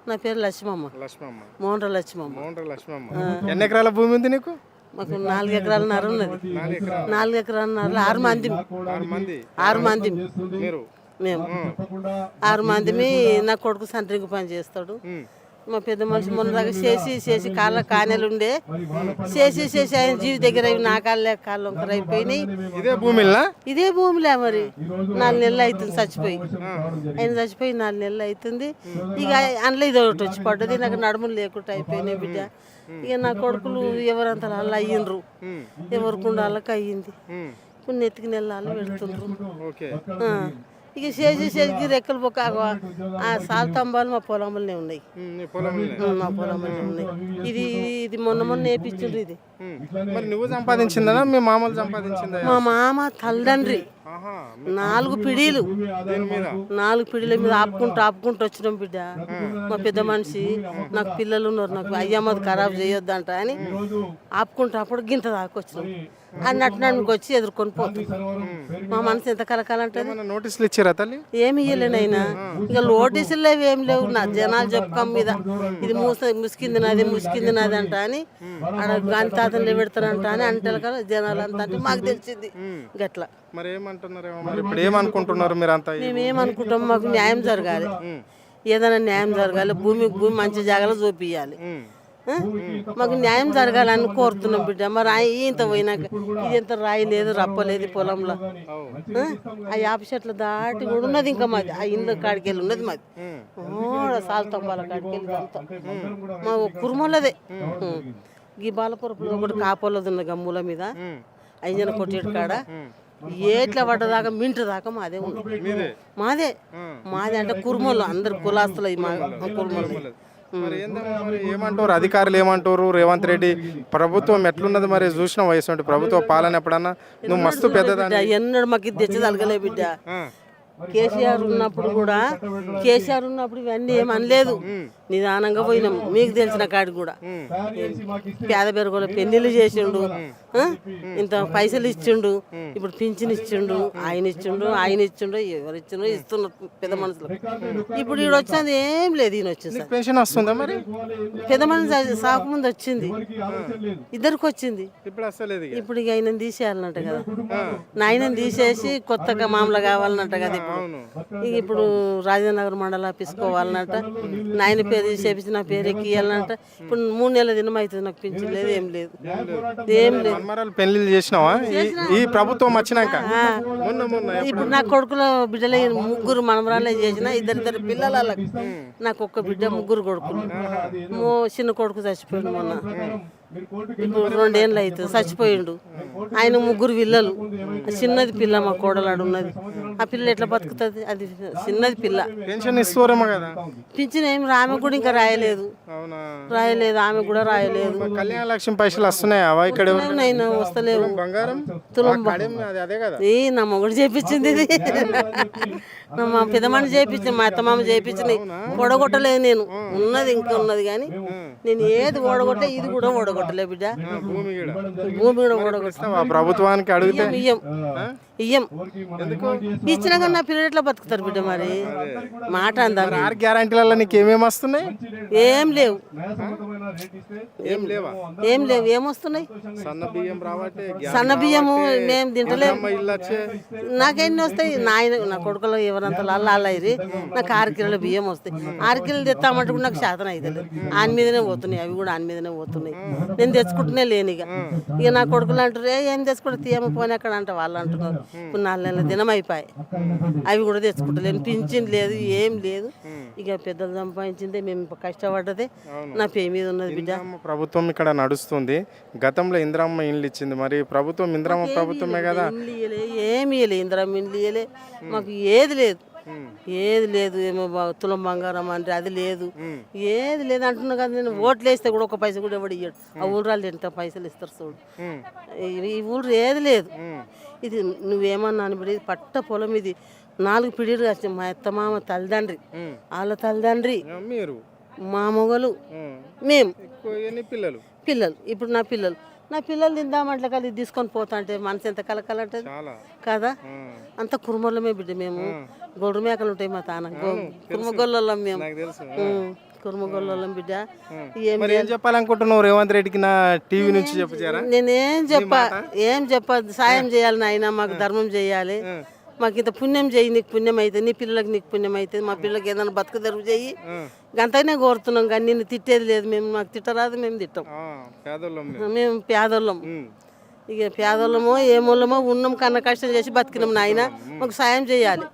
నా పేరు లక్ష్మమ్మ. లక్ష్మమ్మ. మోహన్ర లక్ష్మమ్మ. మోహన్ర లక్ష్మమ్మ. ఎన్ని ఎకరాల భూమి ఉంది నీకు? మాకు 4 ఎకరాలన్నర ఉన్నది. 4 ఎకరాలన్నర 6 మంది. 6 మంది మీరు మేము 6 మందిమి. నా కొడుకు సెంటరింగ్ పని చేస్తాడు. మా పెద్ద మనిషి మొన్న దాకా చేసి కాళ్ళ కానెలు ఉండే చేసి ఆయన జీవి దగ్గర అవి నా కాళ్ళు వంకర అయిపోయినాయి. ఇదే భూమిలే మరి 4 నెలలు అవుతుంది చచ్చిపోయి. ఆయన చచ్చిపోయి 4 నెలలు అవుతుంది. ఇక అందులో ఇది ఒకటి వచ్చి పడ్డది. నాకు నడుములు లేకుండా అయిపోయినాయి బిడ్డ. ఇక నా కొడుకులు ఎవరంతా అలా అయ్యిండ్రు, ఎవరికి వాళ్ళకి అయ్యింది. ఇప్పుడు నెత్తికి నెలలు పెడుతుండ్రు. ఇక చేసి రెక్కలు పొక్క ఆ సాల్ తంబాలు మా పొలంలోనే ఉన్నాయి. మా పొలంలోనే ఉన్నాయి. ఇది మొన్న వేపించిండ్రు. ఇది నువ్వు సంపాదించిందా మీ మామూలు సంపాదించిందా? మా మామ తల్లిదండ్రి 4 పిడీలు 4 పిడీల మీద ఆపుకుంటూ వచ్చినాం బిడ్డ. మా పెద్ద మనిషి నాకు పిల్లలు ఉన్నారు, నాకు అయ్యమ్మది ఖరాబ్ చేయొద్దంట అని ఆపుకుంటూ అప్పుడు గింత దాకొచ్చినాం. అన్నట్టుకు వచ్చి ఎదుర్కొని పోతాం. మా మనసు ఎంత కలకాలంటే నోటీసులు ఇచ్చారా తల్లి? ఏమి ఇయ్యలేనైనా. ఇక నోటీసులు లేవు, ఏం లేవు. నా జనాలు చెప్పుకం మీద ఇది ముసికింది నాది అంట అని ఆడ గాంధీ తాతలు పెడతారంట అని అంటే జనాలు అంతా అంటే మాకు తెలిసింది. గట్లా మరి ఏమంటున్నారు? ఇప్పుడు ఏమనుకుంటున్నారు మీరు అంతా? మేమేమనుకుంటాం, మాకు న్యాయం జరగాలి, ఏదైనా న్యాయం జరగాలి, భూమి మంచి జాగాలో చూపియాలి. మాకు న్యాయం జరగాలని కోరుతున్నాం బిడ్డ. మరి ఇంత పోయినాక ఇది ఎంత రాయి లేదు, రప్పలేదు పొలంలో. ఆ యాప చెట్లు దాటి కూడా ఉన్నది ఇంకా మాది. ఆ ఇండ్ల కాడికి వెళ్ళి ఉన్నది మాది. సాల్ తంబాల కాడికి వెళ్ళి అంతా మా కురుమలదే. ఈ బాలపురపులో ఒకటి కాపోలది ఉన్న గమ్ముల మీద ఐజన కొట్టేడు కాడ ఏట్ల పడ్డదాకా మింటు దాకా మాదే ఉంది. మాదే అంటే కురుమలు అందరు కులాస్తులు మా కురుమలు. ఏమంటారు అధికారులు? ఏమంటారు? రేవంత్ రెడ్డి ప్రభుత్వం ఎట్లున్నది మరి? చూసిన వయసు ప్రభుత్వ పాలన ఎప్పుడన్నా నువ్వు మస్తు పెద్దదా? ఎన్నడు మాకు ఇది తెచ్చి తలగలే బిడ్డ. కేసీఆర్ ఉన్నప్పుడు ఇవన్నీ ఏం అనలేదు. నిదానంగా పోయినాం. మీకు తెలిసిన కాడికి కూడా పేద పెరుగులో పెళ్లిళ్ళు చేసిండు, ఇంత పైసలు ఇచ్చిండు, ఇప్పుడు పింఛన్ ఇచ్చిండు, ఆయన ఇచ్చిండు ఎవరు ఇచ్చిండ్రు ఇస్తున్నారు పెద్ద మనుషులు. ఇప్పుడు ఈడ వచ్చింది ఏం లేదు. ఈయన వచ్చేసి పెన్షన్ వస్తుందా మరి? పెద్ద మనిషి సాకుముందు వచ్చింది, ఇద్దరికి వచ్చింది. ఇప్పుడు ఇక ఆయన తీసేయాలన్నట్ట కదా. నాయనని తీసేసి కొత్తగా మామూలు కావాలన్నట్ట కదా. ఇప్పుడు రాజేంద్ర నగర్ మండల ఆఫీస్ పోవాలన్నట్ట. నాయన పేరు చేపించి నా పేరు ఎక్కియాలన్నట్ట. ఇప్పుడు 3 నెలల దినం అవుతుంది, నాకు పింఛన్ లేదు, ఏం లేదు. పెళ్లి చేసినావా ఈ ప్రభుత్వం వచ్చినాక? ఇప్పుడు నా కొడుకుల బిడ్డలు 3 మనమరాలే చేసిన. ఇద్దరు పిల్లల నాకు ఒక్క బిడ్డ, 3 కొడుకులు. చిన్న కొడుకు చచ్చిపోయిండు మొన్న. ఇప్పుడు 2 ఏళ్ళు అవుతుంది చచ్చిపోయిండు. ఆయన 3 పిల్లలు. చిన్నది పిల్ల మా కోడలాడు ఉన్నది. ఆ పిల్ల ఎట్లా బతుకుతుంది? అది చిన్నది పిల్ల. పింఛన్ ఏమి ఆమె కూడా ఇంకా రాయలేదు. ఆమె కూడా రాయలేదు. కళ్యాణ లక్ష్మి పైసలు వస్తున్నాయా ఇక్కడ? వస్తలేవు. నా మొగుడు చేపించింది ఇది. మా పెద్దమని చేపించింది, మా అత్తమామ చేపించింది. ఓడగొట్టలేదు నేను. ఉన్నది ఇంకా ఉన్నది కానీ నేను ఏది ఓడగొట్టే ఇది కూడా ఓడగొట్టలే బిడ్డ. భూమి కూడా ఓడగొట్టా. ప్రభుత్వానికి అడిగితే ఇయ్యం. ఇచ్చినా కానీ నా పిల్లలు ఎట్లా బతుకుతారు బిడ్డ? మరి మాట అందా? గ్యారంటీలలో నీకు ఏమేమి వస్తున్నాయి? ఏం లేవు. ఏమొస్తున్నాయి? సన్న బియ్యము మేము తింటలేము. నాకెన్ని వస్తాయి? నా కొడుకులో ఎవరంతా అల్లాయిరి. నాకు 6 కిలోల బియ్యం వస్తాయి. 6 కిలోలు తెస్తామంటే కూడా నాకు శాతం అయితే ఆయన మీదనే పోతున్నాయి. అవి కూడా ఆయన మీదనే పోతున్నాయి. నేను తెచ్చుకుంటూనే లేను. ఇక నా కొడుకులు అంటారు ఏం తెచ్చుకుంటే తీయమ పోనీ అక్కడ అంటే వాళ్ళు అంటున్నారు. ఇప్పుడు 4 నెలల దినం అయిపోయాయి. అవి కూడా తెచ్చుకుంటలేను. పింఛన్ లేదు, ఏం లేదు. ఇక పెద్దలు సంపాదించిందే, మేము కష్టపడ్డదే నా పేరు మీద ఉన్నది బిడ్డ. ప్రభుత్వం ఇక్కడ నడుస్తుంది. గతంలో ఇందిరమ్మ ఇండ్లు ఇచ్చింది. మరి ప్రభుత్వం ఇందిరమ్మ ప్రభుత్వమే కదా. ఏమి ఇయ్యలే, ఇందిరమ్మ ఇండ్లు ఇయ్యలే. మాకు ఏది లేదు. ఏమో తులం బంగారం అంటే అది లేదు, ఏది లేదు అంటున్నా కదా. నేను ఓట్లు వేస్తే కూడా 1 పైసా కూడా ఎవడు ఇయ్యడు. ఆ ఊరాళ్ళు ఎంత పైసలు ఇస్తారు చూడు. ఈ ఊరు ఏది లేదు. ఇది నువ్వేమన్నా అనిపడి పట్ట పొలం. ఇది 4 పిడిలు వచ్చి మా అత్తమామ తల్లిదండ్రి, వాళ్ళ తల్లిదండ్రి, మా మొగలు, మేము పిల్లలు. ఇప్పుడు నా పిల్లలు తిందామంటే కదా తీసుకొని పోతా అంటే మనసు ఎంత కలకాలంటే కదా. అంత కురుమలమే బిడ్డ. మేము గొడ్డు మేకలు ఉంటాయి మా తాన కురుమ గొల్లం. మేము కుర్మగొల్లం బిడ్డ ఏం మరి ఏం చెప్పాలనుకుంటున్నావు రేవంత్ రెడ్డికి నా టీవీ నుంచి చెప్పారా? ఏం చెప్పదు, సాయం చేయాలి నాయన, మాకు ధర్మం చేయాలి, మాకు ఇంత పుణ్యం చేయి, నీకు పుణ్యం అయితే, నీ పిల్లలకి నీకు పుణ్యం అయితే, మా పిల్లలకి ఏదైనా బతుకు తెరువు చేయి, గంతనే కోరుతున్నాం. కానీ నిన్ను తిట్టేది లేదు, మేము మాకు తిట్టరాదు, మేము తిట్టాం, మేము పేదోళ్ళం. ఇక పేదోళ్ళమో ఏమోళ్ళమో ఉన్నాం, కన్న కష్టం చేసి బతికినాం నాయన, మాకు సాయం చేయాలి.